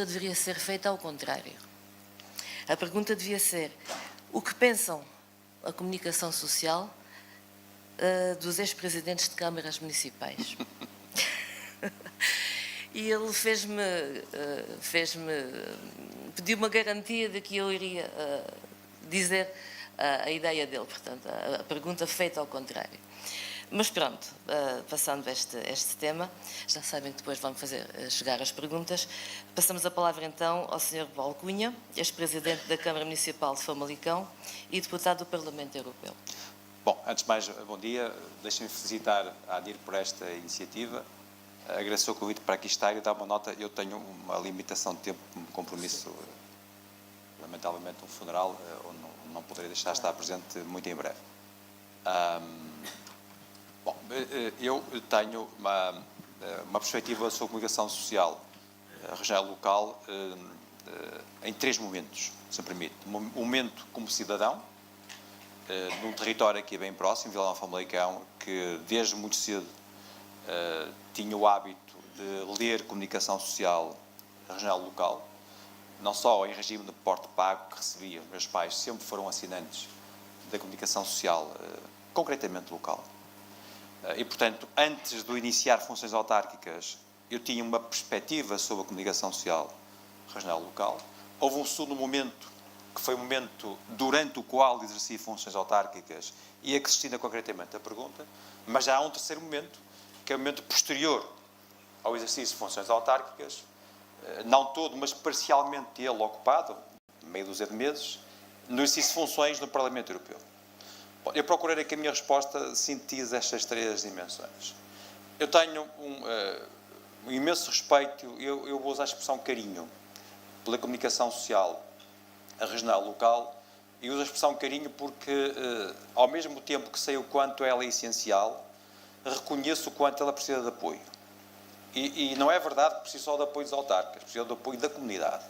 pergunta deveria ser feita ao contrário. A pergunta devia ser: o que pensam a comunicação social dos ex-presidentes de câmaras municipais? E ele pediu uma garantia de que eu iria dizer a ideia dele, portanto, a pergunta feita ao contrário. Mas pronto, passando este tema, já sabem que depois vamos fazer chegar as perguntas. Passamos a palavra então ao Sr. Paulo Cunha, ex-presidente da Câmara Municipal de Famalicão e deputado do Parlamento Europeu. Bom, antes de mais, bom dia. Deixem-me felicitar a ADIR por esta iniciativa. Agradeço o convite para aqui estar e dar uma nota. Eu tenho uma limitação de tempo, um compromisso, lamentavelmente um funeral, onde não poderei deixar de estar presente muito em breve. Bom, eu tenho uma perspectiva sobre comunicação social regional local em três momentos, se me permite. Um momento como cidadão, num território aqui bem próximo, Vila Nova de Famalicão, que desde muito cedo tinha o hábito de ler comunicação social regional local, não só em regime de porte pago que recebia. Os meus pais sempre foram assinantes da comunicação social, concretamente local. E, portanto, antes de iniciar funções autárquicas, eu tinha uma perspectiva sobre a comunicação social regional local. Houve um segundo momento, que foi o momento durante o qual exerci funções autárquicas e a que se destina concretamente a pergunta, mas já há um terceiro momento, que é o momento posterior ao exercício de funções autárquicas, não todo, mas parcialmente ele ocupado, meio dúzia de meses, no exercício de funções no Parlamento Europeu. Bom, eu procurei que a minha resposta sintetize estas três dimensões. Eu tenho um imenso respeito, eu vou usar a expressão carinho, pela comunicação social regional local, e uso a expressão carinho porque, ao mesmo tempo que sei o quanto ela é essencial, reconheço o quanto ela precisa de apoio. E não é verdade que precisa só de apoio dos autarcas, precisa de apoio da comunidade.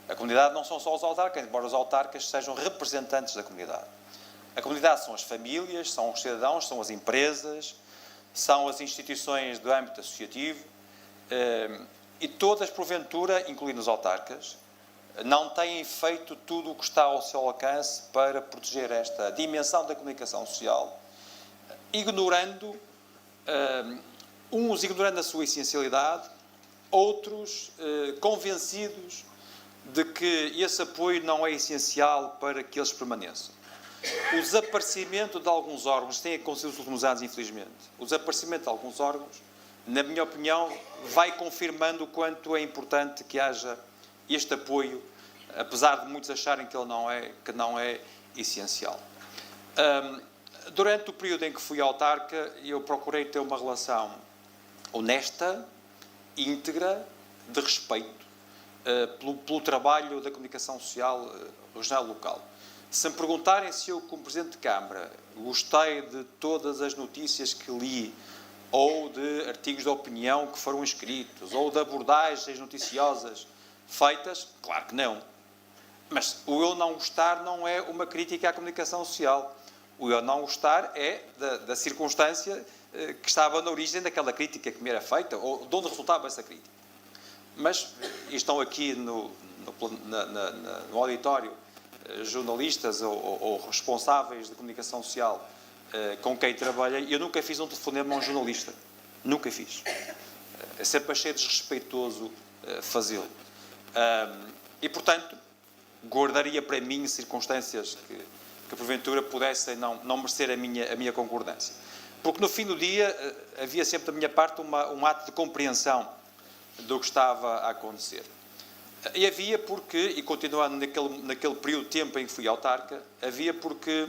A comunidade não são só os autarcas, embora os autarcas sejam representantes da comunidade. A comunidade são as famílias, são os cidadãos, são as empresas, são as instituições do âmbito associativo, e todas, porventura, incluindo os autarcas, não têm feito tudo o que está ao seu alcance para proteger esta dimensão da comunicação social, ignorando, uns ignorando a sua essencialidade, outros convencidos de que esse apoio não é essencial para que eles permaneçam. O desaparecimento de alguns órgãos, tem acontecido nos últimos anos, infelizmente, o desaparecimento de alguns órgãos, na minha opinião, vai confirmando o quanto é importante que haja este apoio, apesar de muitos acharem que ele não é essencial. Durante o período em que fui autarca, eu procurei ter uma relação honesta, íntegra, de respeito, pelo trabalho da comunicação social regional local. Se me perguntarem se eu, como Presidente de Câmara, gostei de todas as notícias que li, ou de artigos de opinião que foram escritos, ou de abordagens noticiosas feitas, claro que não. Mas o eu não gostar não é uma crítica à comunicação social. O eu não gostar é da circunstância que estava na origem daquela crítica que me era feita, ou de onde resultava essa crítica. Mas estão aqui no auditório jornalistas ou responsáveis de comunicação social com quem trabalhei. Eu nunca fiz um telefonema a um jornalista. Nunca fiz. Sempre achei desrespeitoso fazê-lo. E, portanto, guardaria para mim circunstâncias que porventura pudessem não merecer a minha concordância. Porque, no fim do dia, havia sempre da minha parte um ato de compreensão do que estava a acontecer. E havia porque, e continuando naquele período de tempo em que fui autarca, havia porque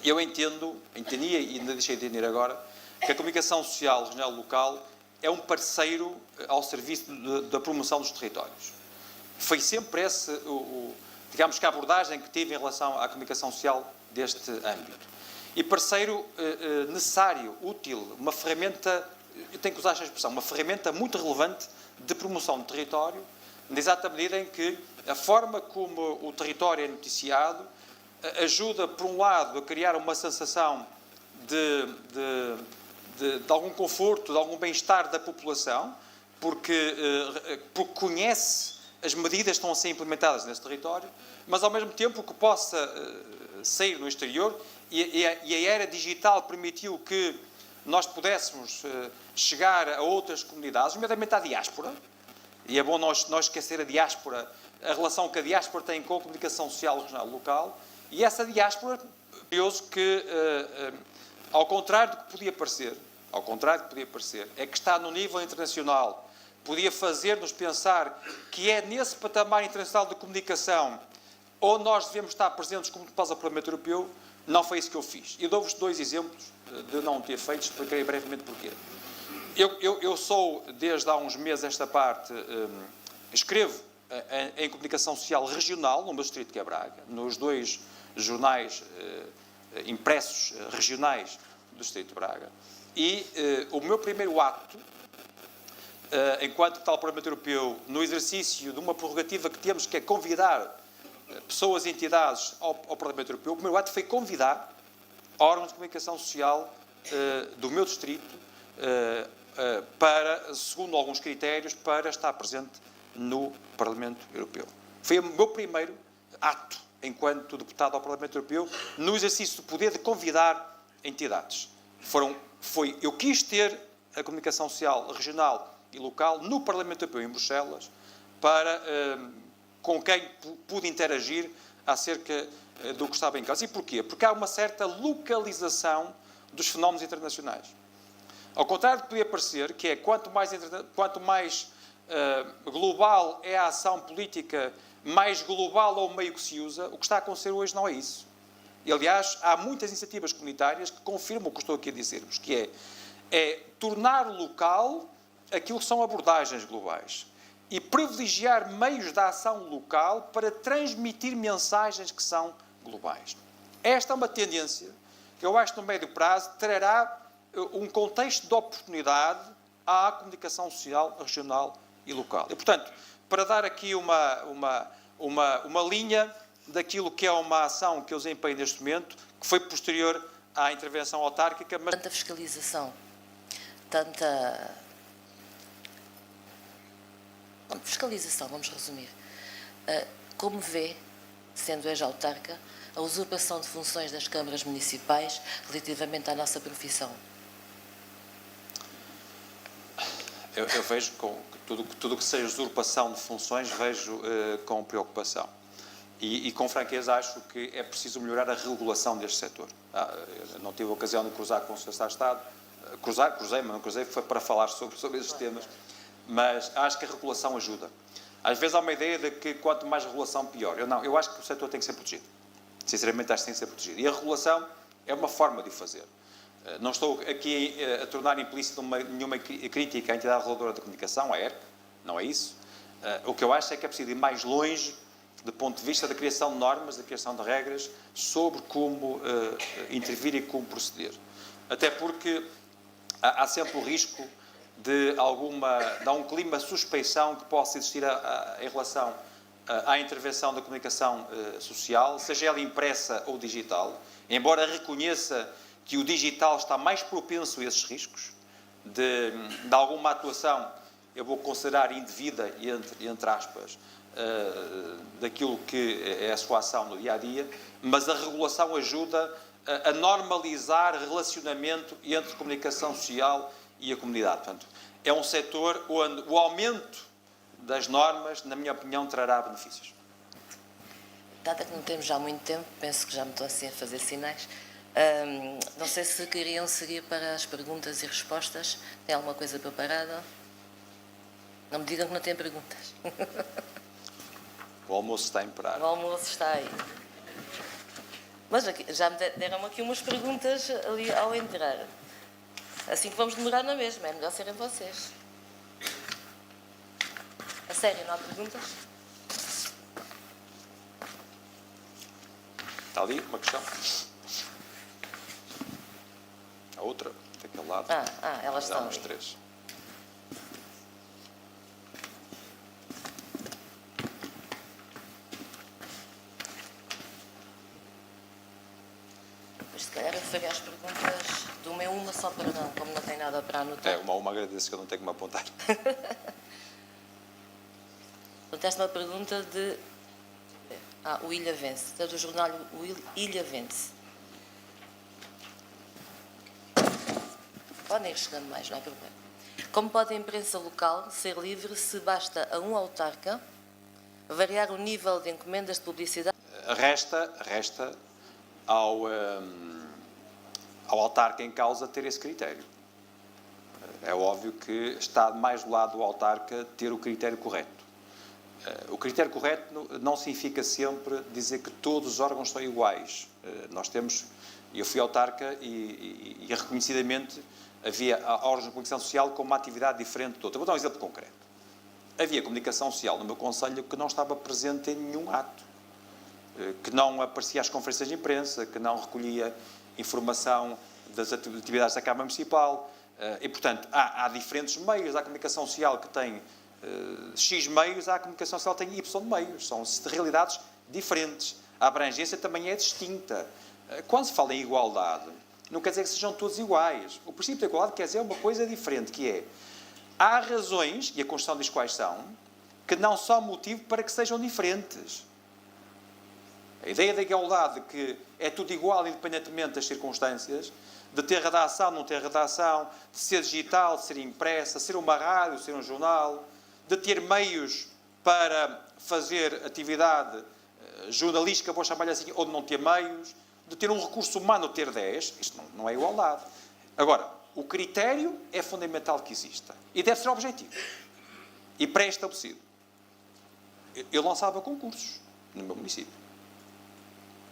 eu entendia e ainda deixei de entender agora, que a comunicação social regional local é um parceiro ao serviço da promoção dos territórios. Foi sempre esse, digamos que a abordagem que tive em relação à comunicação social deste âmbito. E parceiro necessário, útil, uma ferramenta, eu tenho que usar esta expressão, uma ferramenta muito relevante de promoção do território, na exata medida em que a forma como o território é noticiado ajuda, por um lado, a criar uma sensação de algum conforto, de algum bem-estar da população, porque conhece as medidas que estão a ser implementadas nesse território, mas ao mesmo tempo que possa sair no exterior, e a era digital permitiu que nós pudéssemos chegar a outras comunidades, nomeadamente à diáspora, e é bom nós esquecer a diáspora, a relação que a diáspora tem com a comunicação social regional local, e essa diáspora, curioso que, ao contrário do que podia parecer, é que está no nível internacional, podia fazer-nos pensar que é nesse patamar internacional de comunicação onde nós devemos estar presentes como deputados ao Parlamento Europeu. Não foi isso que eu fiz. E dou-vos 2 exemplos de não ter feito, explicarei brevemente porquê. Eu sou, desde há uns meses esta parte, escrevo em comunicação social regional, no meu distrito que é Braga, nos 2 jornais impressos regionais do distrito de Braga, e o meu primeiro ato, enquanto deputado ao Parlamento Europeu, no exercício de uma prerrogativa que temos, que é convidar pessoas e entidades ao Parlamento Europeu, o primeiro ato foi convidar órgãos de comunicação social do meu distrito para, segundo alguns critérios, para estar presente no Parlamento Europeu. Foi o meu primeiro ato enquanto deputado ao Parlamento Europeu, no exercício do poder de convidar entidades. Eu quis ter a comunicação social regional e local no Parlamento Europeu em Bruxelas, com quem pude interagir acerca do que estava em causa. E porquê? Porque há uma certa localização dos fenómenos internacionais. Ao contrário do que podia parecer, que é quanto mais global é a ação política, mais global é o meio que se usa, o que está a acontecer hoje não é isso. E, aliás, há muitas iniciativas comunitárias que confirmam o que estou aqui a dizer-vos, que é tornar local aquilo que são abordagens globais e privilegiar meios de ação local para transmitir mensagens que são globais. Esta é uma tendência que eu acho que no médio prazo trará um contexto de oportunidade à comunicação social, regional e local. E, portanto, para dar aqui uma linha daquilo que é uma ação que eu desempenho neste momento, que foi posterior à intervenção autárquica, mas... Tanta fiscalização, tanta... Fiscalização, vamos resumir. Como vê, sendo ex-autarca, a usurpação de funções das câmaras municipais relativamente à nossa profissão? Eu vejo tudo que seja usurpação de funções, vejo com preocupação. E com franqueza acho que é preciso melhorar a regulação deste setor. Não tive a ocasião de cruzar com o Sr. Secretário de Estado. Cruzei, mas não cruzei, foi para falar sobre esses temas. Mas acho que a regulação ajuda. Às vezes há uma ideia de que quanto mais regulação, pior. Eu acho que o setor tem que ser protegido. Sinceramente, acho que tem que ser protegido. E a regulação é uma forma de o fazer. Não estou aqui a tornar implícito nenhuma crítica à entidade reguladora da comunicação, à ERC, não é isso. O que eu acho é que é preciso ir mais longe do ponto de vista da criação de normas, da criação de regras, sobre como intervir e como proceder. Até porque há sempre o risco de um clima de suspeição que possa existir em relação à intervenção da comunicação social, seja ela impressa ou digital, embora reconheça que o digital está mais propenso a esses riscos, de alguma atuação, eu vou considerar indevida, entre aspas, daquilo que é a sua ação no dia-a-dia, mas a regulação ajuda a normalizar relacionamento entre a comunicação social e a comunidade. Portanto, é um setor onde o aumento das normas, na minha opinião, trará benefícios. Dada que não temos já muito tempo, penso que já me estou assim a fazer sinais, não sei se queriam seguir para as perguntas e respostas. Tem alguma coisa preparada? Não me digam que não têm perguntas. O almoço está a imperar. O almoço está aí. Mas aqui, já me deram aqui umas perguntas ali ao entrar. Assim que vamos demorar na mesma, é melhor serem vocês. A sério, não há perguntas? Está ali uma questão. A outra, daquele lado. Elas estão os ali. 3. Mas se calhar eu faria as perguntas de uma em uma só para não, como não tem nada para anotar. É, uma agradeço que eu não tenho que me apontar. Portanto, uma pergunta de... o Ilha Vence, é do jornal Ilha Vence. Podem ir chegando mais, não há problema. Como pode a imprensa local ser livre se basta a um autarca variar o nível de encomendas de publicidade? Resta ao autarca em causa ter esse critério. É óbvio que está mais do lado do autarca ter o critério correto. O critério correto não significa sempre dizer que todos os órgãos são iguais. Eu fui autarca e reconhecidamente havia órgãos de comunicação social com uma atividade diferente de outra. Vou dar um exemplo concreto. Havia comunicação social no meu concelho que não estava presente em nenhum ato, que não aparecia às conferências de imprensa, que não recolhia informação das atividades da Câmara Municipal. E, portanto, há diferentes meios. Há a comunicação social que tem X meios, há a comunicação social que tem Y meios. São realidades diferentes. A abrangência também é distinta. Quando se fala em igualdade, não quer dizer que sejam todos iguais. O princípio da igualdade quer dizer uma coisa diferente, que é: há razões, e a Constituição diz quais são, que não são motivo para que sejam diferentes. A ideia da igualdade, que é tudo igual independentemente das circunstâncias, de ter redação, não ter redação, de ser digital, de ser impressa, ser uma rádio, ser um jornal, de ter meios para fazer atividade jornalística, vou chamar-lhe assim, ou de não ter meios, de ter um recurso humano ou ter 10, isto não é igualdade. Agora, o critério é fundamental que exista. E deve ser objetivo. E pré-estabelecido. Eu lançava concursos no meu município.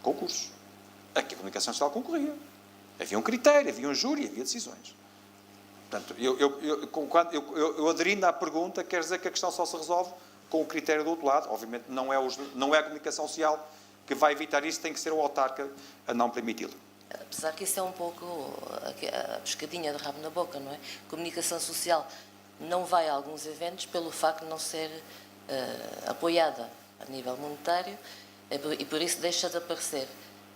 Concursos. Aqui a comunicação social concorria. Havia um critério, havia um júri, havia decisões. Portanto, eu aderindo à pergunta, quer dizer que a questão só se resolve com o critério do outro lado. Obviamente não é a comunicação social que vai evitar isso, tem que ser o autarca a não permiti-lo. Apesar que isso é um pouco a pescadinha de rabo na boca, não é? Comunicação social não vai a alguns eventos pelo facto de não ser apoiada a nível monetário e por isso deixa de aparecer.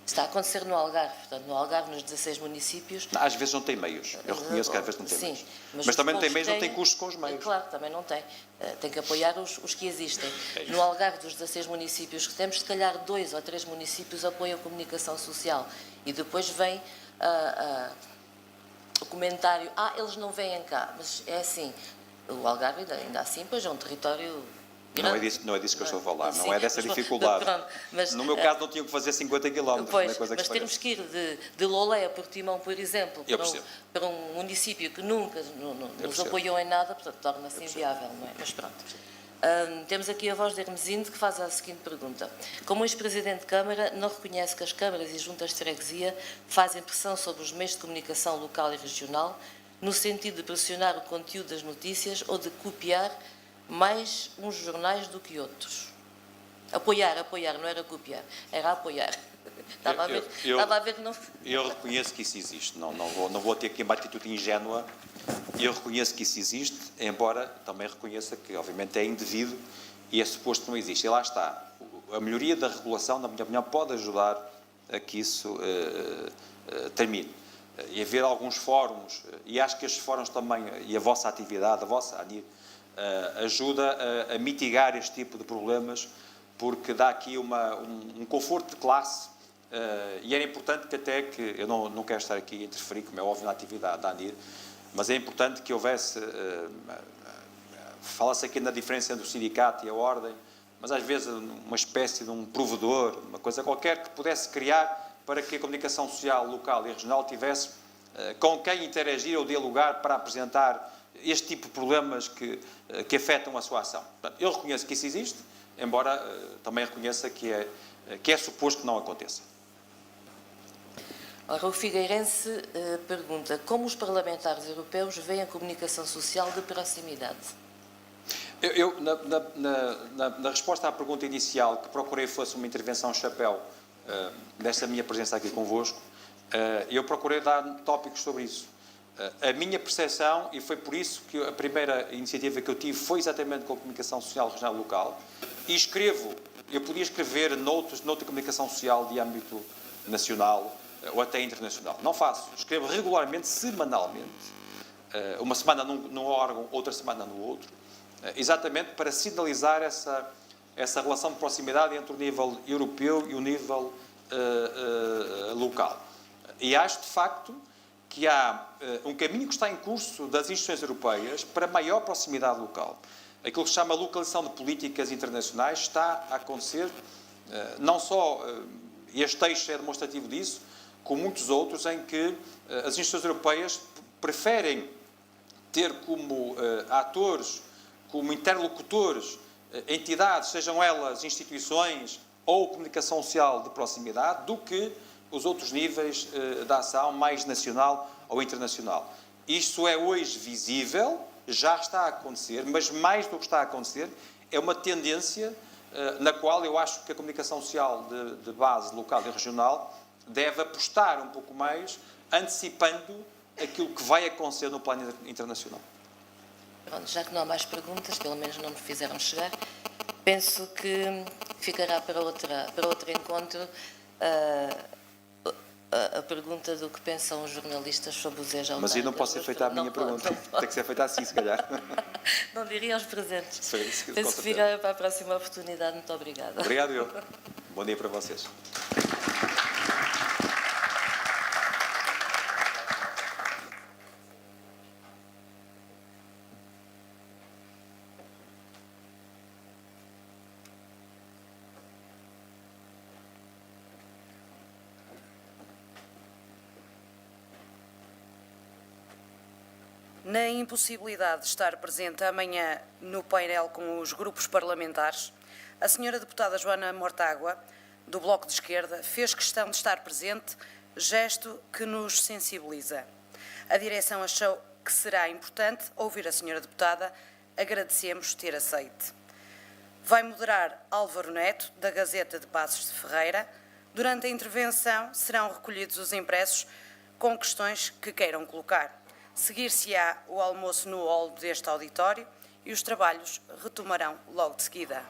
Está a acontecer no Algarve, portanto, no Algarve, nos 16 municípios... Às vezes não tem meios. Eu reconheço que às vezes não tem meios. Mas também não tem meios, não tem custos com os meios. Claro, também não tem. Tem que apoiar os que existem. No Algarve, dos 16 municípios que temos, se calhar 2 ou 3 municípios apoiam a comunicação social. E depois vem o comentário, eles não vêm cá. Mas é assim, o Algarve ainda assim, pois é um território... Não é disso que eu estou a falar, não é dessa dificuldade. No meu caso não tinham que fazer 50 km. Pois, mas termos que ir de Lolé a Portimão, por exemplo, para um município que nunca nos apoiou em nada, portanto, torna-se inviável, não é? Mas pronto. Temos aqui a voz de Hermesinde, que faz a seguinte pergunta. Como ex-presidente de Câmara, não reconhece que as câmaras e juntas de freguesia fazem pressão sobre os meios de comunicação local e regional, no sentido de pressionar o conteúdo das notícias ou de copiar mais uns jornais do que outros? Apoiar, não era copiar, era apoiar. Estava a ver que não... Eu reconheço que isso existe, não vou ter aqui uma atitude ingênua. Eu reconheço que isso existe, embora também reconheça que, obviamente, é indevido e é suposto que não existe. E lá está. A melhoria da regulação, na minha opinião, pode ajudar a que isso termine. E haver alguns fóruns, e acho que estes fóruns também, e a vossa atividade, ajuda a mitigar este tipo de problemas, porque dá aqui um conforto de classe, e era importante que eu não quero estar aqui a interferir, como é óbvio, na atividade da ANIR, mas é importante que houvesse, fala-se aqui na diferença entre o sindicato e a ordem, mas às vezes uma espécie de um provedor, uma coisa qualquer que pudesse criar para que a comunicação social local e regional tivesse com quem interagir ou dialogar para apresentar este tipo de problemas que afetam a sua ação. Portanto, eu reconheço que isso existe, embora também reconheça que é suposto que não aconteça. Ora, o Figueirense pergunta como os parlamentares europeus veem a comunicação social de proximidade? Na resposta à pergunta inicial, que procurei fosse uma intervenção chapéu desta minha presença aqui convosco, eu procurei dar tópicos sobre isso. A minha percepção, e foi por isso que a primeira iniciativa que eu tive foi exatamente com a comunicação social regional local, e eu podia escrever noutra comunicação social de âmbito nacional, ou até internacional. Não faço. Escrevo regularmente, semanalmente. Uma semana num órgão, outra semana no outro, exatamente para sinalizar essa relação de proximidade entre o nível europeu e o nível local. E acho, de facto, que há um caminho que está em curso das instituições europeias para maior proximidade local. Aquilo que se chama localização de políticas internacionais está a acontecer, não só este eixo é demonstrativo disso, como muitos outros em que as instituições europeias preferem ter como atores, como interlocutores, entidades, sejam elas instituições ou comunicação social de proximidade, do que os outros níveis da ação, mais nacional ou internacional. Isto é hoje visível, já está a acontecer, mas mais do que está a acontecer, é uma tendência na qual eu acho que a comunicação social de base local e regional deve apostar um pouco mais, antecipando aquilo que vai acontecer no plano internacional. Pronto, já que não há mais perguntas, pelo menos não me fizeram chegar, penso que ficará para outro encontro a pergunta do que pensam os jornalistas sobre o Zé João. Mas aí não posso ser feita a minha pergunta. Tem que ser feita assim, se calhar. Não diria aos presentes. Sim, penso que fica para a próxima oportunidade. Muito obrigada. Obrigado, eu. Bom dia para vocês. Na impossibilidade de estar presente amanhã no painel com os grupos parlamentares, a senhora deputada Joana Mortágua, do Bloco de Esquerda, fez questão de estar presente, gesto que nos sensibiliza. A direção achou que será importante ouvir a senhora deputada, agradecemos ter aceite. Vai moderar Álvaro Neto, da Gazeta de Passos de Ferreira. Durante a intervenção serão recolhidos os impressos com questões que queiram colocar. Seguir-se-á o almoço no hall deste auditório e os trabalhos retomarão logo de seguida.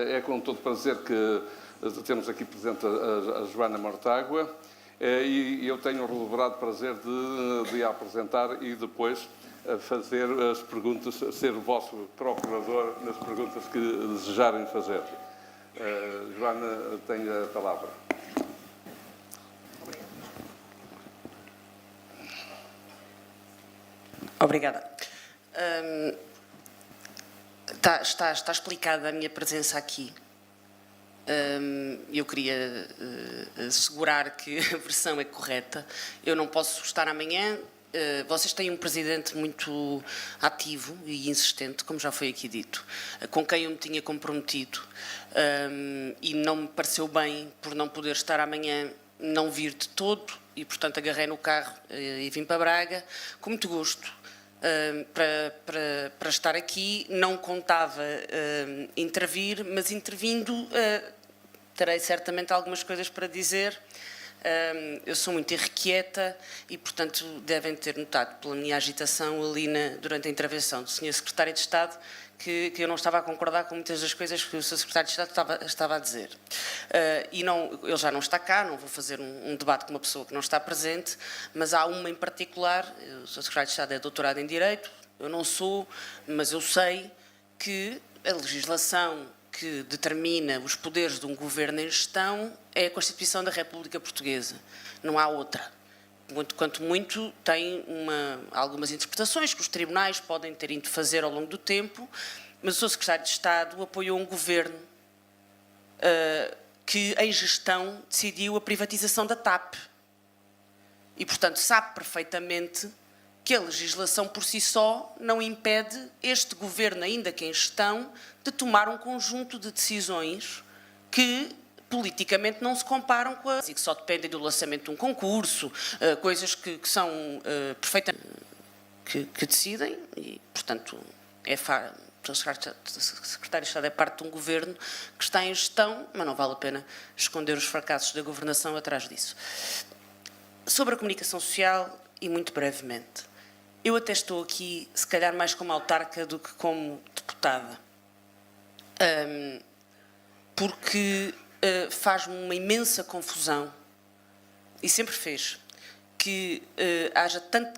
É com todo prazer que temos aqui presente a Joana Mortágua e eu tenho o redobrado prazer de a apresentar e depois fazer as perguntas, ser o vosso procurador nas perguntas que desejarem fazer. Joana, tem a palavra. Obrigada. Está explicada a minha presença aqui. Eu queria assegurar que a versão é correta. Eu não posso estar amanhã. Vocês têm um presidente muito ativo e insistente, como já foi aqui dito, com quem eu me tinha comprometido, e não me pareceu bem, por não poder estar amanhã, não vir de todo, e portanto agarrei no carro e vim para Braga, com muito gosto. Para estar aqui, não contava intervir, mas intervindo terei certamente algumas coisas para dizer. Eu sou muito irrequieta e, portanto, devem ter notado pela minha agitação ali durante a intervenção do Sr. Secretário de Estado que eu não estava a concordar com muitas das coisas que o Sr. Secretário de Estado estava a dizer. E ele já não está cá, não vou fazer um debate com uma pessoa que não está presente, mas há uma em particular. O Sr. Secretário de Estado é doutorado em Direito, eu não sou, mas eu sei que a legislação que determina os poderes de um governo em gestão é a Constituição da República Portuguesa, não há outra. Quanto muito, tem algumas interpretações que os tribunais podem ter ido fazer ao longo do tempo, mas o Sr. Secretário de Estado apoiou um governo que, em gestão, decidiu a privatização da TAP. E, portanto, sabe perfeitamente que a legislação por si só não impede este governo, ainda que em gestão, de tomar um conjunto de decisões que politicamente não se comparam com e que só dependem do lançamento de um concurso, coisas que são perfeitamente que decidem e, portanto, o secretário de Estado é parte de um governo que está em gestão, mas não vale a pena esconder os fracassos da governação atrás disso. Sobre a comunicação social, e muito brevemente, eu até estou aqui, se calhar mais como autarca do que como deputada, porque faz-me uma imensa confusão, e sempre fez, que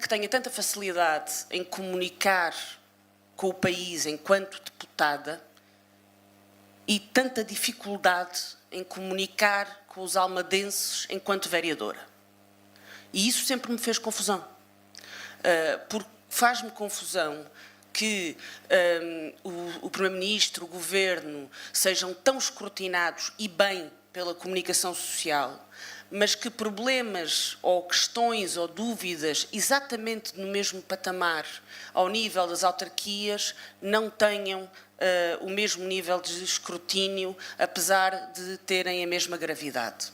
tenha tanta facilidade em comunicar com o país enquanto deputada e tanta dificuldade em comunicar com os almadenses enquanto vereadora. E isso sempre me fez confusão, porque faz-me confusão que o Primeiro-Ministro, o Governo, sejam tão escrutinados e bem pela comunicação social, mas que problemas ou questões ou dúvidas exatamente no mesmo patamar, ao nível das autarquias, não tenham o mesmo nível de escrutínio, apesar de terem a mesma gravidade.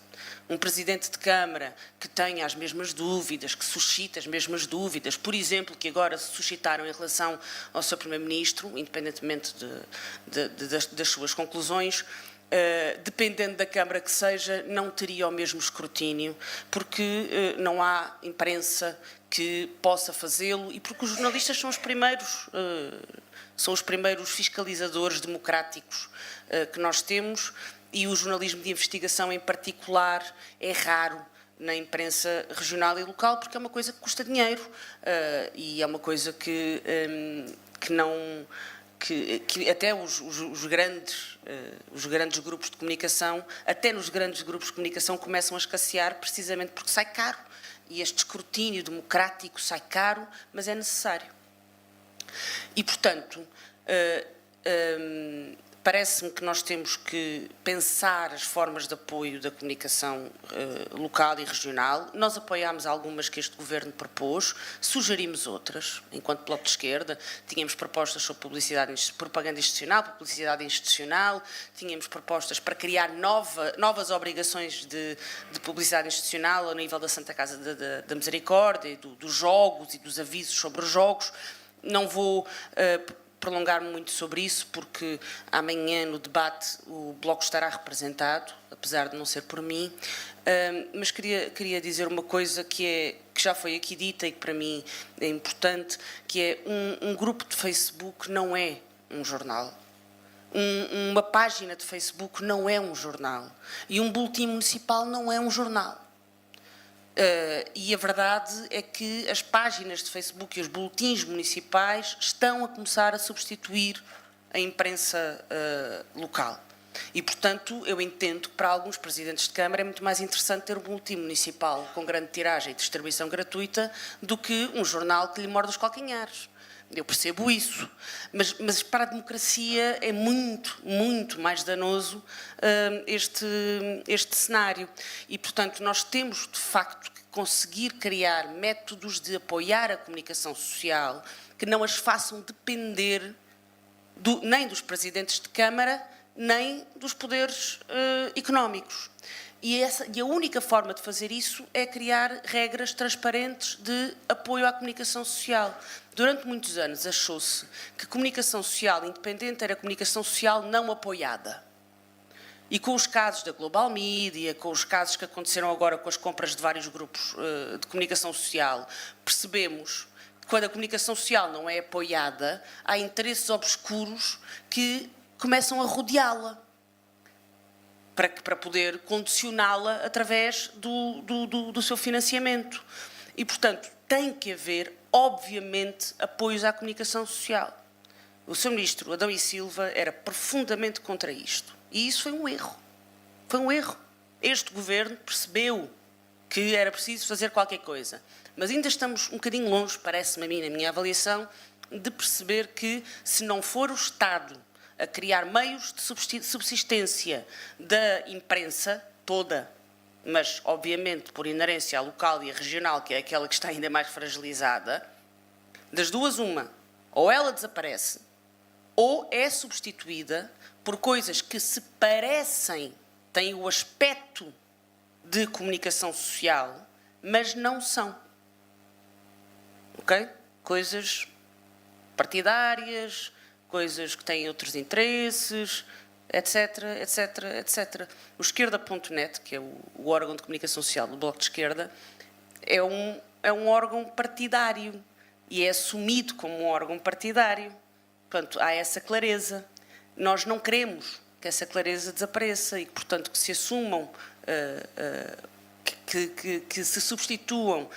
Um Presidente de Câmara que tenha as mesmas dúvidas, que suscita as mesmas dúvidas, por exemplo, que agora se suscitaram em relação ao seu Primeiro-Ministro, independentemente das suas conclusões, dependendo da Câmara que seja, não teria o mesmo escrutínio, porque não há imprensa que possa fazê-lo e porque os jornalistas são os primeiros fiscalizadores democráticos que nós temos. E o jornalismo de investigação, em particular, é raro na imprensa regional e local, porque é uma coisa que custa dinheiro e é uma coisa que até os grandes grupos de comunicação, até nos grandes grupos de comunicação, começam a escassear precisamente porque sai caro. E este escrutínio democrático sai caro, mas é necessário. E, portanto, parece-me que nós temos que pensar as formas de apoio da comunicação local e regional. Nós apoiámos algumas que este Governo propôs, sugerimos outras. Enquanto Bloco de Esquerda, tínhamos propostas sobre propaganda institucional, publicidade institucional, tínhamos propostas para criar novas obrigações de publicidade institucional ao nível da Santa Casa da Misericórdia, dos jogos e dos avisos sobre os jogos. Não vou prolongar-me muito sobre isso, porque amanhã no debate o Bloco estará representado, apesar de não ser por mim, mas queria dizer uma coisa que já foi aqui dita e que para mim é importante, que é um grupo de Facebook não é um jornal. Uma página de Facebook não é um jornal. E um boletim municipal não é um jornal. E a verdade é que as páginas de Facebook e os boletins municipais estão a começar a substituir a imprensa local. E, portanto, eu entendo que para alguns presidentes de Câmara é muito mais interessante ter um boletim municipal com grande tiragem e distribuição gratuita do que um jornal que lhe morde os calcanhares. Eu percebo isso, mas para a democracia é muito, muito mais danoso este cenário. E, portanto, nós temos, de facto, que conseguir criar métodos de apoiar a comunicação social que não as façam depender nem dos presidentes de Câmara, nem dos poderes económicos. E a única forma de fazer isso é criar regras transparentes de apoio à comunicação social. Durante muitos anos achou-se que comunicação social independente era comunicação social não apoiada. E com os casos da Global Media, com os casos que aconteceram agora com as compras de vários grupos de comunicação social, percebemos que quando a comunicação social não é apoiada, há interesses obscuros que começam a rodeá-la para poder condicioná-la através do seu financiamento. E, portanto, tem que haver, obviamente, apoios à comunicação social. O Sr. Ministro Adão e Silva era profundamente contra isto. E isso foi um erro. Foi um erro. Este Governo percebeu que era preciso fazer qualquer coisa. Mas ainda estamos um bocadinho longe, parece-me a mim, na minha avaliação, de perceber que, se não for o Estado a criar meios de subsistência da imprensa toda, mas, obviamente, por inerência a local e a regional, que é aquela que está ainda mais fragilizada, das duas uma, ou ela desaparece, ou é substituída por coisas que se parecem, têm o aspecto de comunicação social, mas não são. Ok? Coisas partidárias, coisas que têm outros interesses, etc, etc, etc. O esquerda.net, que é o órgão de comunicação social do Bloco de Esquerda, é um órgão partidário e é assumido como um órgão partidário. Portanto, há essa clareza. Nós não queremos que essa clareza desapareça e, portanto, que se assumam, que se substituam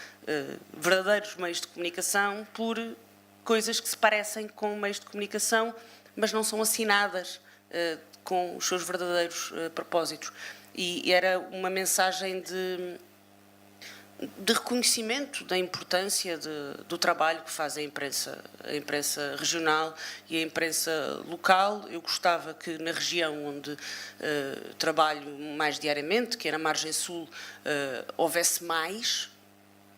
verdadeiros meios de comunicação por coisas que se parecem com meios de comunicação, mas não são assinadas com os seus verdadeiros propósitos. E era uma mensagem de reconhecimento da importância do trabalho que faz a imprensa regional e a imprensa local. Eu gostava que na região onde trabalho mais diariamente, que é na Margem Sul, houvesse mais.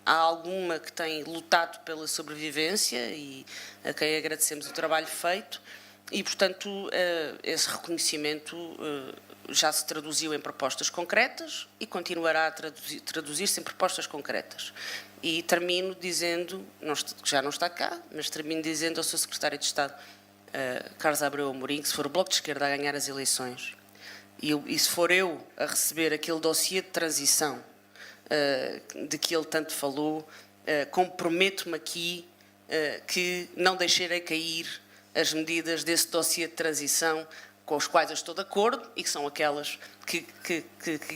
Há alguma que tem lutado pela sobrevivência e a quem agradecemos o trabalho feito e, portanto, esse reconhecimento já se traduziu em propostas concretas e continuará a traduzir-se em propostas concretas. E termino dizendo, que já não está cá, mas termino dizendo ao Sr. Secretário de Estado, Carlos Abreu Amorim, que se for o Bloco de Esquerda a ganhar as eleições e se for eu a receber aquele dossiê de transição de que ele tanto falou, comprometo-me aqui que não deixarei cair as medidas desse dossiê de transição com as quais eu estou de acordo e que são aquelas que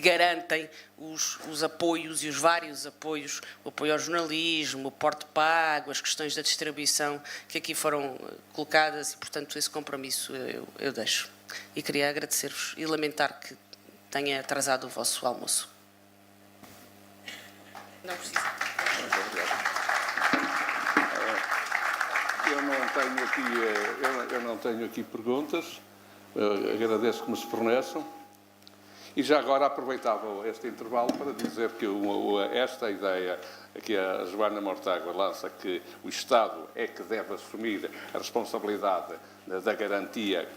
garantem os apoios e os vários apoios, o apoio ao jornalismo, o porte pago, as questões da distribuição que aqui foram colocadas e, portanto, esse compromisso eu deixo. E queria agradecer-vos e lamentar que tenha atrasado o vosso almoço. Não precisa. Muito obrigado. Eu não tenho aqui perguntas. Agradeço que me se forneçam. E já agora aproveitava este intervalo para dizer que esta ideia que a Joana Mortágua lança, que o Estado é que deve assumir a responsabilidade da garantia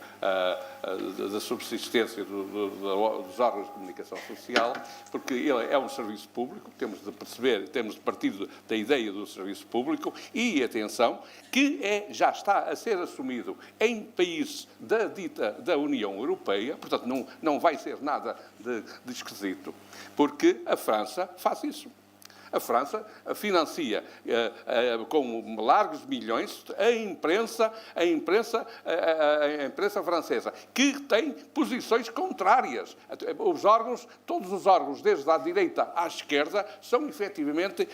da subsistência dos órgãos de comunicação social, porque ele é um serviço público, temos de perceber, temos de partir da ideia do serviço público e, atenção, que já está a ser assumido em países da União Europeia, portanto não vai ser nada de esquisito, porque a França faz isso. A França financia com largos milhões a imprensa francesa, que tem posições contrárias. Todos os órgãos, desde a direita à esquerda, são efetivamente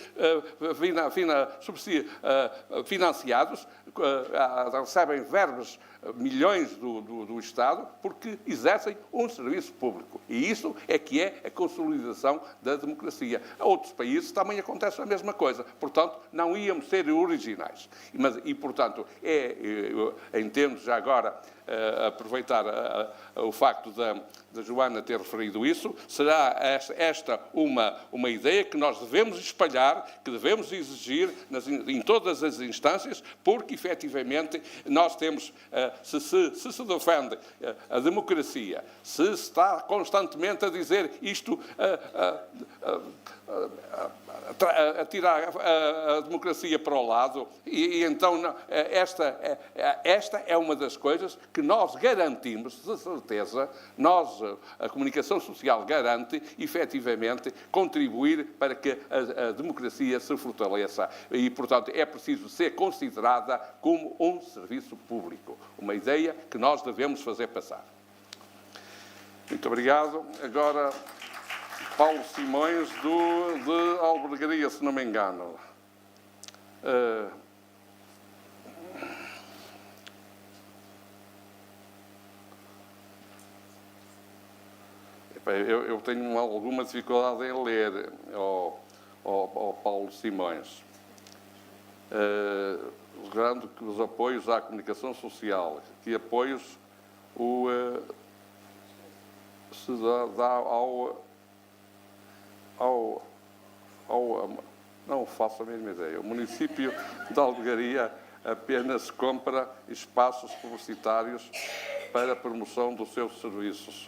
financiados, recebem verbas, milhões do Estado, porque exercem um serviço público. E isso é que é a consolidação da democracia. A outros países também acontece a mesma coisa. Portanto, não íamos ser originais. Portanto, eu entendo já agora aproveitar o facto da Joana ter referido isso, será esta uma ideia que nós devemos espalhar, que devemos exigir em todas as instâncias, porque, efetivamente, nós temos, se defende a democracia, se está constantemente a dizer isto, a tirar a democracia para o lado, e então esta é uma das coisas que nós garantimos, de certeza, a comunicação social garante, efetivamente, contribuir para que a democracia se fortaleça. E, portanto, é preciso ser considerada como um serviço público. Uma ideia que nós devemos fazer passar. Muito obrigado. Agora, Paulo Simões, de Albergaria, se não me engano. Eu tenho alguma dificuldade em ler ao Paulo Simões. Lembrando que os apoios à comunicação social, que apoios se dá ao... não faço a mínima ideia. O município de Alvegaria apenas compra espaços publicitários para a promoção dos seus serviços,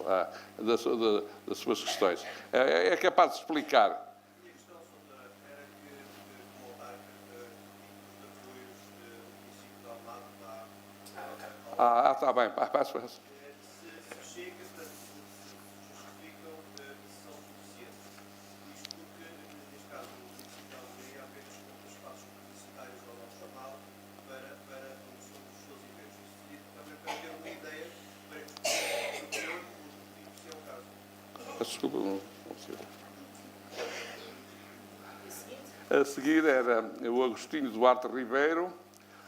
das suas questões. É capaz de explicar? Está bem. Passo. Desculpa, não sei. A seguir era o Agostinho Duarte Ribeiro,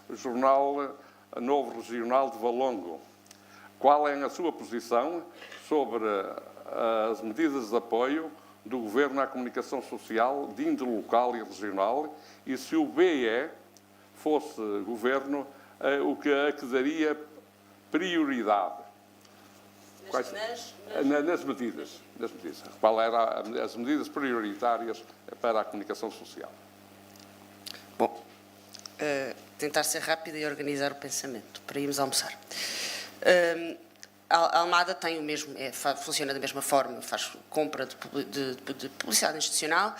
o jornal Novo Regional de Valongo. Qual é a sua posição sobre as medidas de apoio do Governo à comunicação social de índole local e regional e se o BE fosse Governo, o que a que daria prioridade? Nas medidas. Qual eram as medidas prioritárias para a comunicação social? Bom, tentar ser rápida e organizar o pensamento para irmos almoçar. A Almada tem o mesmo, funciona da mesma forma, faz compra de publicidade institucional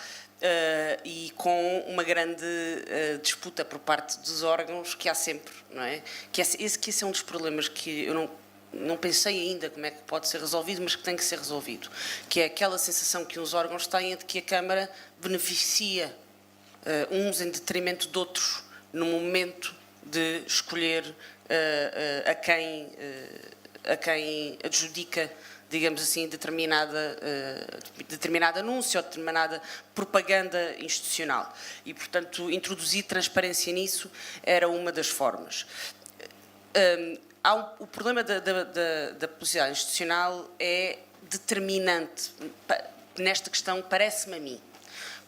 e com uma grande disputa por parte dos órgãos que há sempre, não é? Esse é um dos problemas que eu não pensei ainda como é que pode ser resolvido, mas que tem que ser resolvido, que é aquela sensação que uns órgãos têm de que a Câmara beneficia uns em detrimento de outros no momento de escolher a quem adjudica, digamos assim, determinado anúncio ou determinada propaganda institucional. E, portanto, introduzir transparência nisso era uma das formas. O problema da publicidade institucional é determinante nesta questão, parece-me a mim,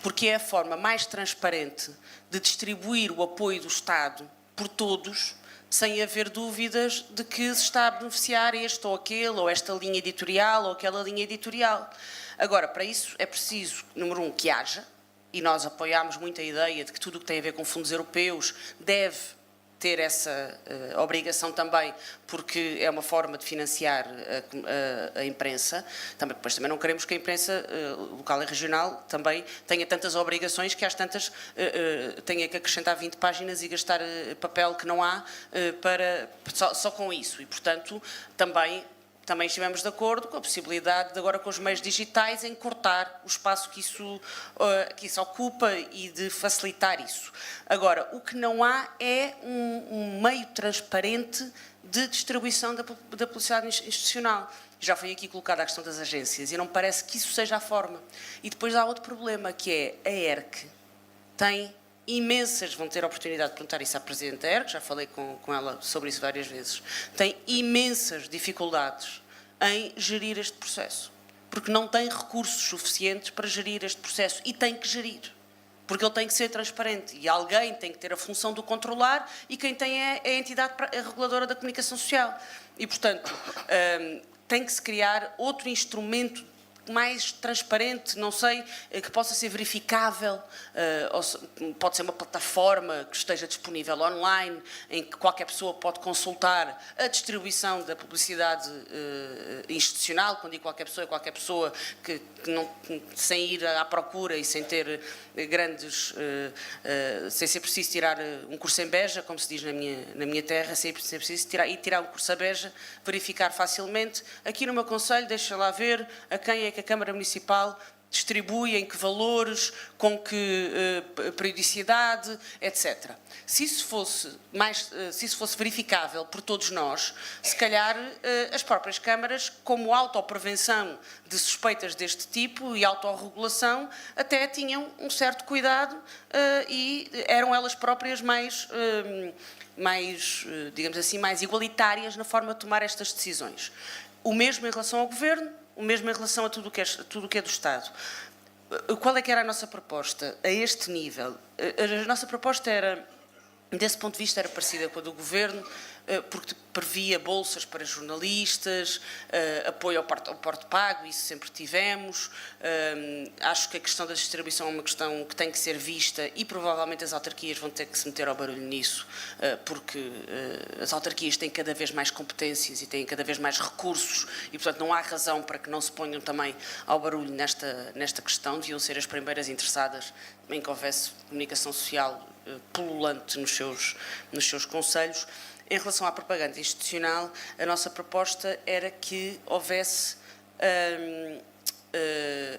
porque é a forma mais transparente de distribuir o apoio do Estado por todos, sem haver dúvidas de que se está a beneficiar este ou aquele, ou esta linha editorial, ou aquela linha editorial. Agora, para isso é preciso, número um, que haja, e nós apoiámos muito a ideia de que tudo o que tem a ver com fundos europeus deve ter essa obrigação também, porque é uma forma de financiar a imprensa. Depois também não queremos que a imprensa local e regional também tenha tantas obrigações que às tantas tenha que acrescentar 20 páginas e gastar papel que não há só com isso. E, portanto, também estivemos de acordo com a possibilidade de agora com os meios digitais encurtar o espaço que isso ocupa e de facilitar isso. Agora, o que não há é um meio transparente de distribuição da publicidade institucional. Já foi aqui colocada a questão das agências e não parece que isso seja a forma. E depois há outro problema, que é a ERC tem imensas, vão ter a oportunidade de perguntar isso à Presidente da ERC, já falei com ela sobre isso várias vezes, tem imensas dificuldades em gerir este processo, porque não tem recursos suficientes para gerir este processo e tem que gerir, porque ele tem que ser transparente e alguém tem que ter a função de o controlar e quem tem é a entidade reguladora da comunicação social. E, portanto, tem que se criar outro instrumento mais transparente, não sei, que possa ser verificável, pode ser uma plataforma que esteja disponível online, em que qualquer pessoa pode consultar a distribuição da publicidade institucional. Quando digo qualquer pessoa que não, sem ir à procura e sem ter sem ser preciso tirar um curso em Beja, como se diz na minha terra, sem ser preciso tirar um curso a Beja, verificar facilmente. Aqui no meu concelho, deixa lá ver a quem é que a Câmara Municipal distribui, em que valores, com que periodicidade, etc. Se isso fosse verificável por todos nós, se calhar as próprias câmaras, como autoprevenção de suspeitas deste tipo e autorregulação, até tinham um certo cuidado e eram elas próprias mais, digamos assim, mais igualitárias na forma de tomar estas decisões. O mesmo em relação ao Governo, o mesmo em relação a tudo o que é do Estado. Qual é que era a nossa proposta a este nível? A nossa proposta era, desse ponto de vista, era parecida com a do Governo, porque previa bolsas para jornalistas, apoio ao porto pago, isso sempre tivemos. Acho que a questão da distribuição é uma questão que tem que ser vista e provavelmente as autarquias vão ter que se meter ao barulho nisso, porque as autarquias têm cada vez mais competências e têm cada vez mais recursos e, portanto, não há razão para que não se ponham também ao barulho nesta questão. Deviam ser as primeiras interessadas em que houvesse comunicação social pululante nos seus conselhos. Em relação à propaganda institucional, a nossa proposta era que houvesse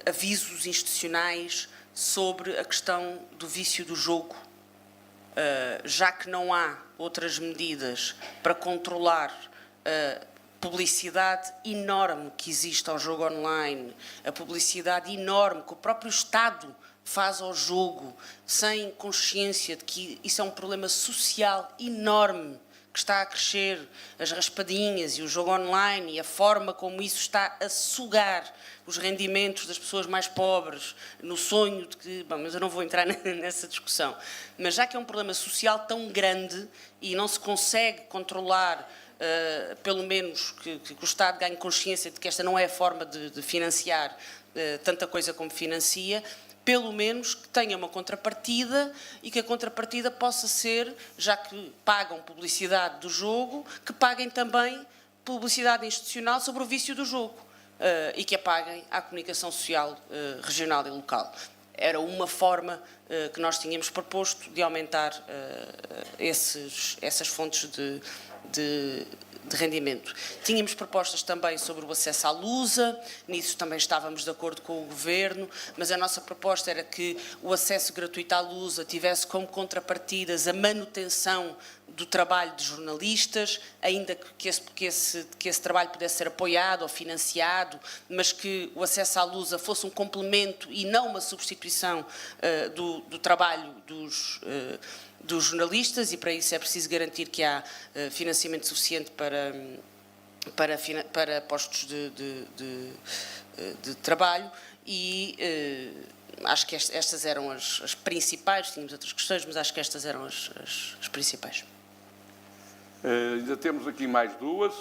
avisos institucionais sobre a questão do vício do jogo, já que não há outras medidas para controlar a publicidade enorme que existe ao jogo online, a publicidade enorme que o próprio Estado faz ao jogo, sem consciência de que isso é um problema social enorme, que está a crescer, as raspadinhas e o jogo online e a forma como isso está a sugar os rendimentos das pessoas mais pobres, no sonho de que... Bom, mas eu não vou entrar nessa discussão. Mas já que é um problema social tão grande e não se consegue controlar, pelo menos que o Estado ganhe consciência de que esta não é a forma de financiar tanta coisa como financia, pelo menos que tenha uma contrapartida e que a contrapartida possa ser, já que pagam publicidade do jogo, que paguem também publicidade institucional sobre o vício do jogo e que a paguem à comunicação social regional e local. Era uma forma que nós tínhamos proposto de aumentar essas fontes de rendimento. Tínhamos propostas também sobre o acesso à Lusa, nisso também estávamos de acordo com o Governo, mas a nossa proposta era que o acesso gratuito à Lusa tivesse como contrapartidas a manutenção do trabalho de jornalistas, ainda que esse trabalho pudesse ser apoiado ou financiado, mas que o acesso à Lusa fosse um complemento e não uma substituição do trabalho dos jornalistas, e para isso é preciso garantir que há financiamento suficiente para postos de trabalho e acho que estas eram as principais. Tínhamos outras questões, mas acho que estas eram as principais. Ainda temos aqui mais duas.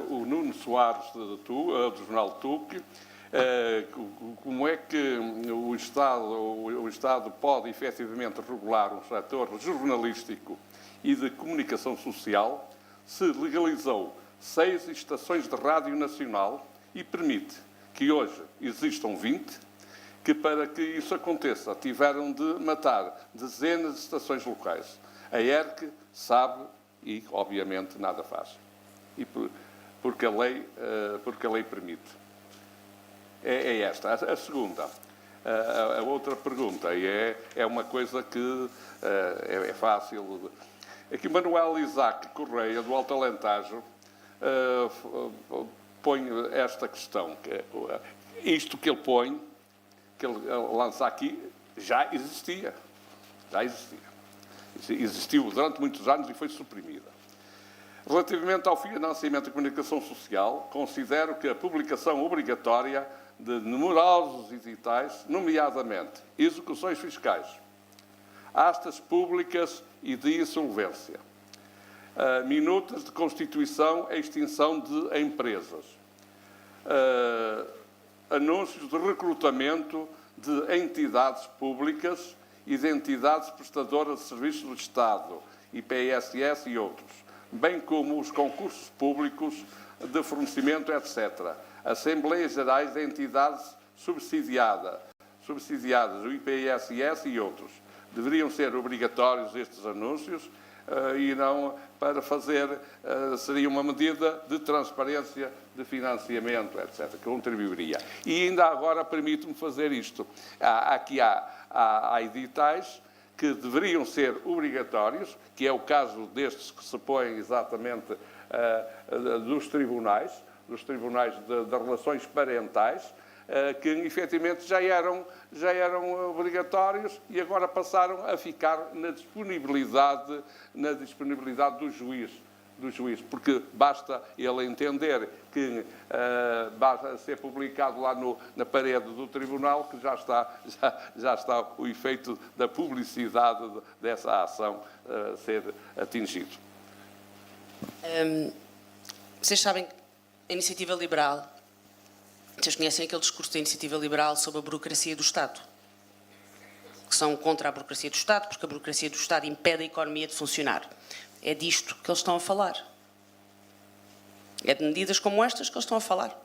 O Nuno Soares, do jornal TUC. Como é que o Estado pode efetivamente regular um setor jornalístico e de comunicação social se legalizou 6 estações de rádio nacional e permite que hoje existam 20, que para que isso aconteça tiveram de matar dezenas de estações locais? A ERC sabe e, obviamente, nada faz. E porque a lei permite. É esta. A segunda, a outra pergunta, é uma coisa que é fácil. Aqui Manuel Isaac Correia, do Alto Alentejo, põe esta questão. Isto que ele põe, que ele lança aqui, já existia. Já existia. Existiu durante muitos anos e foi suprimida. Relativamente ao financiamento da comunicação social, considero que a publicação obrigatória de numerosos editais, nomeadamente execuções fiscais, astas públicas e de insolvência, minutas de constituição e extinção de empresas, anúncios de recrutamento de entidades públicas e de entidades prestadoras de serviços do Estado, IPSS e outros, bem como os concursos públicos de fornecimento, etc., Assembleias Gerais de entidades subsidiadas, o IPSS e outros. Deveriam ser obrigatórios estes anúncios e não para fazer, seria uma medida de transparência de financiamento, etc., que contribuiria. E ainda agora permite-me fazer isto. Aqui há editais que deveriam ser obrigatórios, que é o caso destes que se põem exatamente dos tribunais de relações parentais, que efetivamente já eram obrigatórios e agora passaram a ficar na disponibilidade do juiz, porque basta ele entender que basta ser publicado lá na parede do tribunal que já está o efeito da publicidade dessa ação ser atingido. Vocês sabem que a Iniciativa Liberal, vocês conhecem aquele discurso da Iniciativa Liberal sobre a burocracia do Estado, que são contra a burocracia do Estado, porque a burocracia do Estado impede a economia de funcionar. É disto que eles estão a falar. É de medidas como estas que eles estão a falar.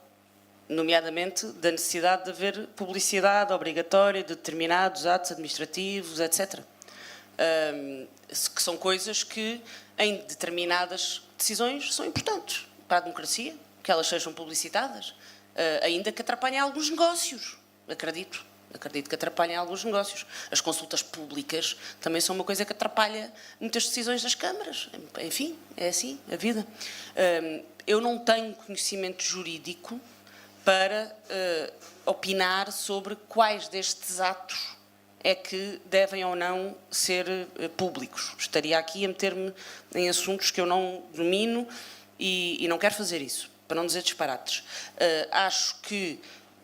Nomeadamente da necessidade de haver publicidade obrigatória de determinados atos administrativos, etc. Que são coisas que, em determinadas decisões, são importantes para a democracia, que elas sejam publicitadas, ainda que atrapalhem alguns negócios, acredito que atrapalhem alguns negócios. As consultas públicas também são uma coisa que atrapalha muitas decisões das câmaras. Enfim, é assim a vida. Eu não tenho conhecimento jurídico para opinar sobre quais destes atos é que devem ou não ser públicos. Estaria aqui a meter-me em assuntos que eu não domino e não quero fazer isso, para não dizer disparates. Acho que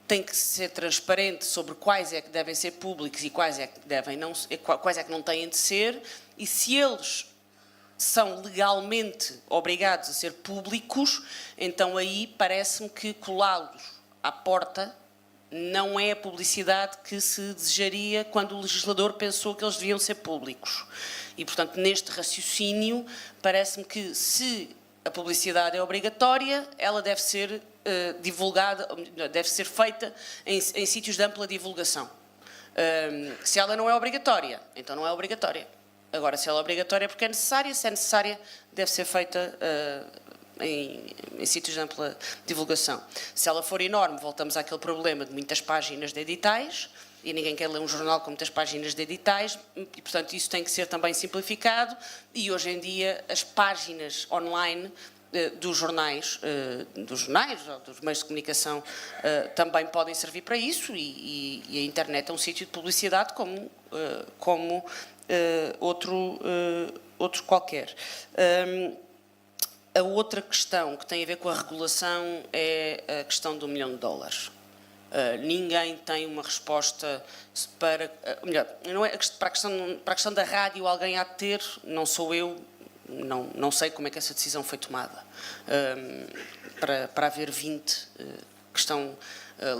tem que ser transparente sobre quais é que devem ser públicos e quais é que não têm de ser, e se eles são legalmente obrigados a ser públicos, então aí parece-me que colá-los à porta não é a publicidade que se desejaria quando o legislador pensou que eles deviam ser públicos. E, portanto, neste raciocínio, parece-me que se a publicidade é obrigatória, ela deve ser divulgada, deve ser feita em sítios de ampla divulgação. Se ela não é obrigatória, então não é obrigatória. Agora, se ela é obrigatória é porque é necessária, se é necessária, deve ser feita em sítios de ampla divulgação. Se ela for enorme, voltamos àquele problema de muitas páginas de editais, e ninguém quer ler um jornal com muitas páginas de editais, e, portanto, isso tem que ser também simplificado, e hoje em dia as páginas online dos jornais, dos meios de comunicação, também podem servir para isso, e a internet é um sítio de publicidade como outro qualquer. A outra questão que tem a ver com a regulação é a questão do $1 milhão. Ninguém tem uma resposta para... melhor, não é, para a questão da rádio alguém há de ter, não sou eu, não sei como é que essa decisão foi tomada. Para haver 20 que estão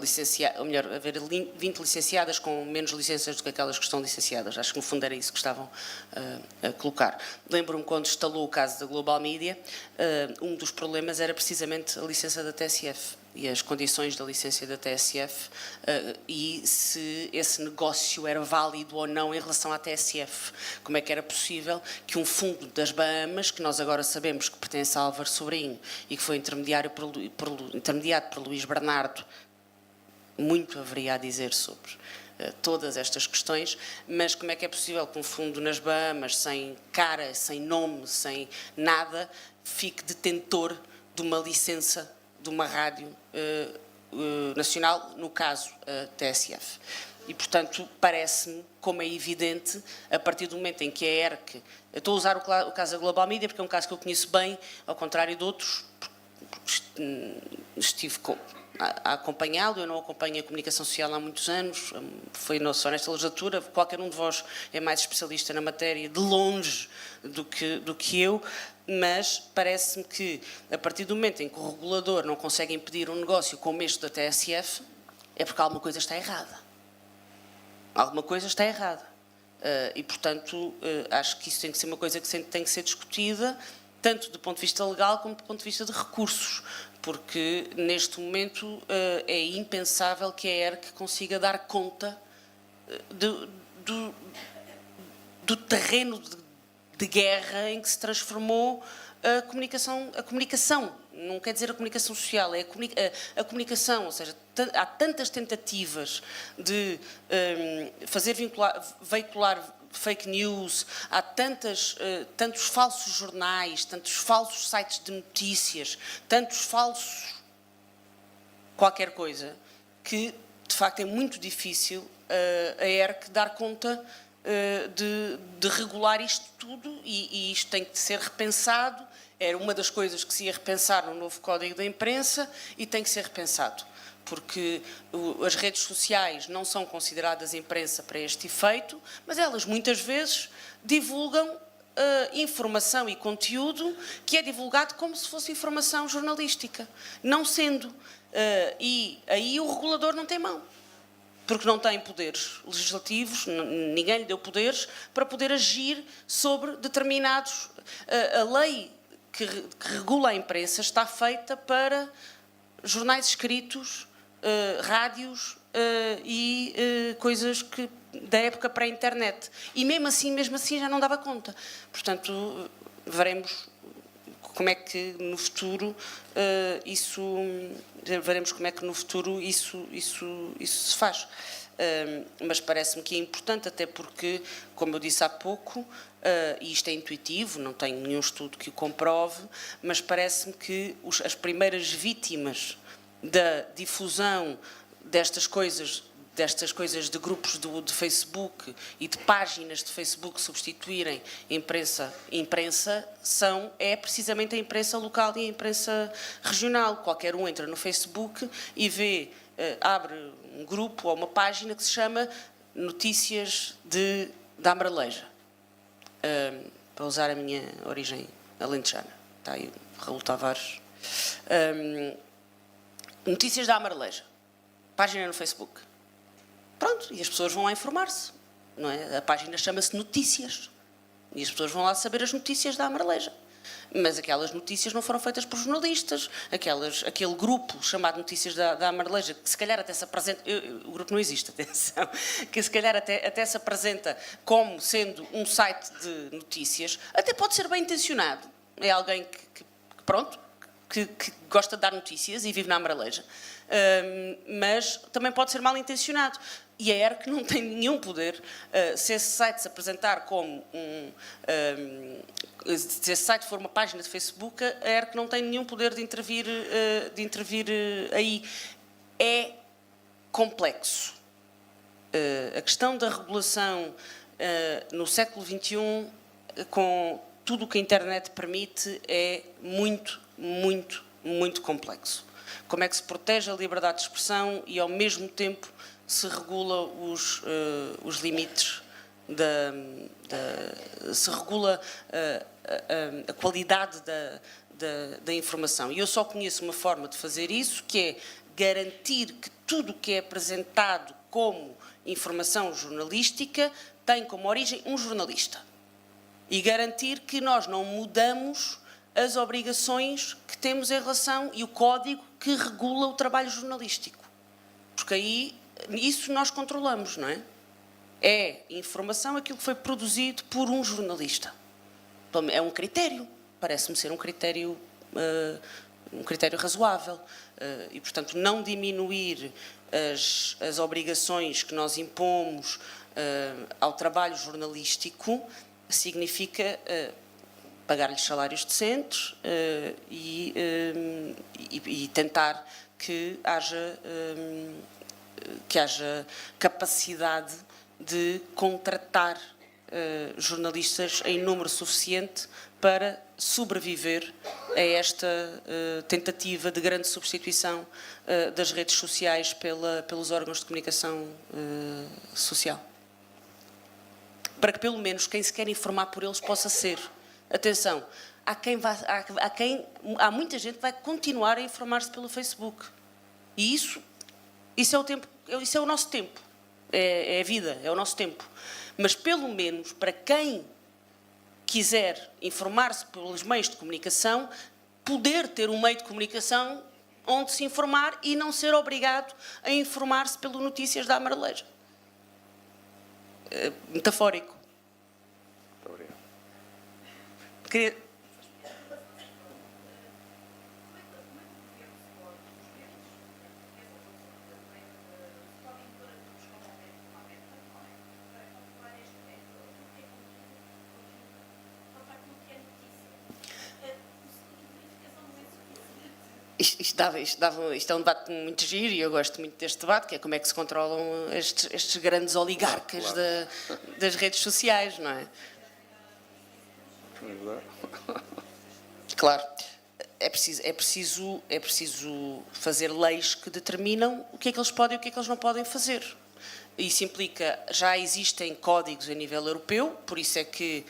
licenciadas, ou melhor, haver 20 licenciadas com menos licenças do que aquelas que estão licenciadas. Acho que no fundo era isso que estavam a colocar. Lembro-me quando instalou o caso da Global Media, um dos problemas era precisamente a licença da TSF e as condições da licença da TSF e se esse negócio era válido ou não em relação à TSF. Como é que era possível que um fundo das Bahamas, que nós agora sabemos que pertence a Álvaro Sobrinho e que foi intermediado por Luís Bernardo, muito haveria a dizer sobre todas estas questões, mas como é que é possível que um fundo nas Bahamas, sem cara, sem nome, sem nada, fique detentor de uma licença de uma rádio nacional, no caso a TSF. E, portanto, parece-me, como é evidente, a partir do momento em que a ERC... Estou a usar o caso da Global Media porque é um caso que eu conheço bem, ao contrário de outros, porque estive a acompanhá-lo, eu não acompanho a comunicação social há muitos anos, foi só nesta legislatura, qualquer um de vós é mais especialista na matéria, de longe, do que eu, mas parece-me que, a partir do momento em que o regulador não consegue impedir um negócio como este da TSF, é porque alguma coisa está errada. Alguma coisa está errada. E, portanto, acho que isso tem que ser uma coisa que tem que ser discutida, tanto do ponto de vista legal como do ponto de vista de recursos, porque neste momento é impensável que a ERC consiga dar conta do terreno de guerra em que se transformou a comunicação. Não quer dizer a comunicação social, é a comunicação, ou seja, há tantas tentativas de veicular fake news, há tantos falsos jornais, tantos falsos sites de notícias, tantos falsos qualquer coisa, que de facto é muito difícil a ERC dar conta de regular isto tudo e isto tem que ser repensado. Era uma das coisas que se ia repensar no novo Código da Imprensa e tem que ser repensado, porque as redes sociais não são consideradas imprensa para este efeito, mas elas muitas vezes divulgam informação e conteúdo que é divulgado como se fosse informação jornalística, não sendo. E aí o regulador não tem mão, porque não tem poderes legislativos, ninguém lhe deu poderes para poder agir sobre determinados... A lei que regula a imprensa está feita para jornais escritos, rádios e coisas que da época pré-internet. E mesmo assim já não dava conta. Portanto, veremos como é que no futuro isso se faz. Mas parece-me que é importante, até porque, como eu disse há pouco, e isto é intuitivo, não tenho nenhum estudo que o comprove, mas parece-me que as primeiras vítimas da difusão destas coisas de grupos de Facebook e de páginas de Facebook substituírem imprensa é precisamente a imprensa local e a imprensa regional. Qualquer um entra no Facebook e vê, abre um grupo ou uma página que se chama Notícias da Amareleja, para usar a minha origem alentejana. Está aí o Raul Tavares. Notícias da Amareleja, página no Facebook. Pronto, e as pessoas vão lá informar-se, não é? A página chama-se Notícias, e as pessoas vão lá saber as notícias da Amareleja. Mas aquelas notícias não foram feitas por jornalistas, aquele grupo chamado Notícias da Amareleja, que se calhar até se apresenta, o grupo não existe, atenção, que se calhar até se apresenta como sendo um site de notícias, até pode ser bem intencionado, é alguém que gosta de dar notícias e vive na Amareleja, mas também pode ser mal intencionado. E a ERC não tem nenhum poder, se esse site se apresentar como se esse site for uma página de Facebook, a ERC não tem nenhum poder de intervir aí. É complexo. A questão da regulação no século XXI, com tudo o que a internet permite, é muito, muito, muito complexo. Como é que se protege a liberdade de expressão e, ao mesmo tempo, se regula os limites, se regula a qualidade da informação. E eu só conheço uma forma de fazer isso, que é garantir que tudo o que é apresentado como informação jornalística tem como origem um jornalista. E garantir que nós não mudamos as obrigações que temos em relação e o código que regula o trabalho jornalístico. Porque aí isso nós controlamos, não é? É informação aquilo que foi produzido por um jornalista. É um critério, parece-me ser um critério razoável. E, portanto, não diminuir as obrigações que nós impomos ao trabalho jornalístico significa pagar-lhes salários decentes e tentar que haja capacidade de contratar jornalistas em número suficiente para sobreviver a esta tentativa de grande substituição das redes sociais pelos órgãos de comunicação social. Para que pelo menos quem se quer informar por eles possa ser. Atenção, há muita gente que vai continuar a informar-se pelo Facebook. E isso é o nosso tempo. É a vida, é o nosso tempo. Mas, pelo menos, para quem quiser informar-se pelos meios de comunicação, poder ter um meio de comunicação onde se informar e não ser obrigado a informar-se pelo Notícias da Amareleja. Metafórico. Muito obrigado. Queria... Isto é um debate muito giro e eu gosto muito deste debate, que é como é que se controlam estes grandes oligarcas das redes sociais, não é? Claro, é preciso fazer leis que determinam o que é que eles podem e o que é que eles não podem fazer. Isso implica, já existem códigos a nível europeu, por isso é que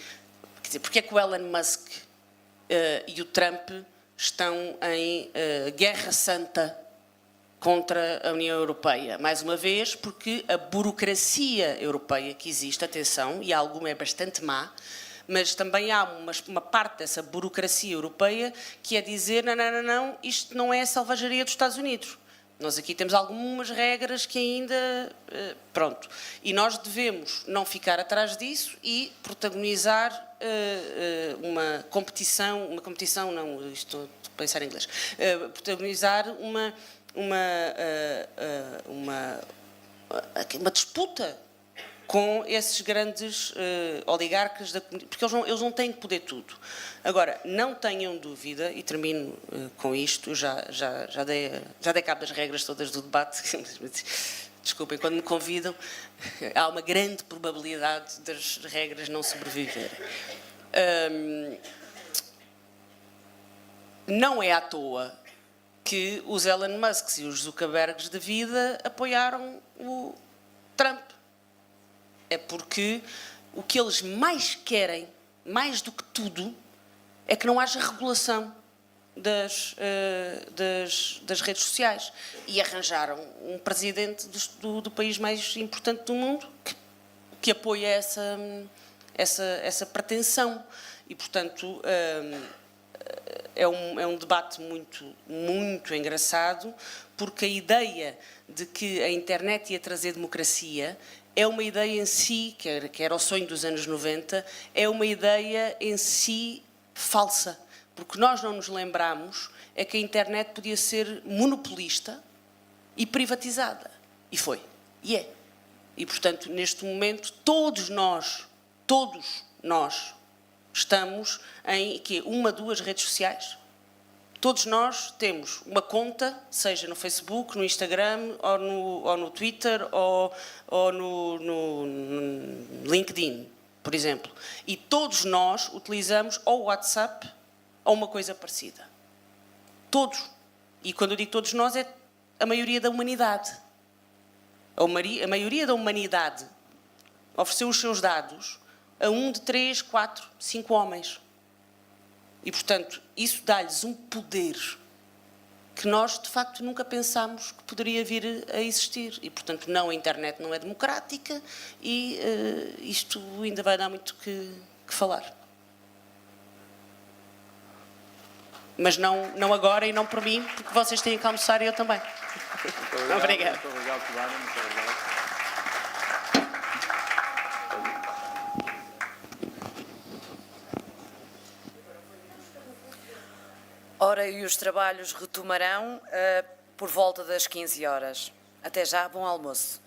dizer, porque é que o Elon Musk e o Trump estão em guerra santa contra a União Europeia? Mais uma vez, porque a burocracia europeia que existe, atenção, e alguma é bastante má, mas também há uma parte dessa burocracia europeia que é dizer, não, isto não é a selvageria dos Estados Unidos. Nós aqui temos algumas regras que ainda... pronto. E nós devemos não ficar atrás disso e protagonizar uma competição não, estou a pensar em inglês, protagonizar uma disputa com esses grandes oligarcas, porque eles não têm que poder tudo. Agora, não tenham dúvida, e termino com isto, já dei cabo das regras todas do debate, desculpem, quando me convidam, há uma grande probabilidade das regras não sobreviverem. Não é à toa que os Elon Musk e os Zuckerbergs da vida apoiaram o Trump. É porque o que eles mais querem, mais do que tudo, é que não haja regulação das redes sociais. E arranjaram um presidente do país mais importante do mundo que apoia essa pretensão. E, portanto, é um debate muito engraçado, porque a ideia de que a internet ia trazer democracia é uma ideia em si, que era o sonho dos anos 90, é uma ideia em si falsa. Porque nós não nos lembramos é que a internet podia ser monopolista e privatizada. E foi. E é. E, portanto, neste momento, todos nós estamos em uma, duas redes sociais. Todos nós temos uma conta, seja no Facebook, no Instagram, ou no Twitter, ou no LinkedIn, por exemplo. E todos nós utilizamos ou o WhatsApp ou uma coisa parecida. Todos. E quando eu digo todos nós, é a maioria da humanidade. A maioria da humanidade ofereceu os seus dados a 1 de 3, 4, 5 homens. E, portanto, isso dá-lhes um poder que nós, de facto, nunca pensámos que poderia vir a existir. E, portanto, não, a internet não é democrática e isto ainda vai dar muito que falar. Mas não agora e não por mim, porque vocês têm que almoçar e eu também. Muito obrigado. Muito obrigado, Silvana. Muito obrigado. Ora, e os trabalhos retomarão por volta das 15 horas. Até já, bom almoço.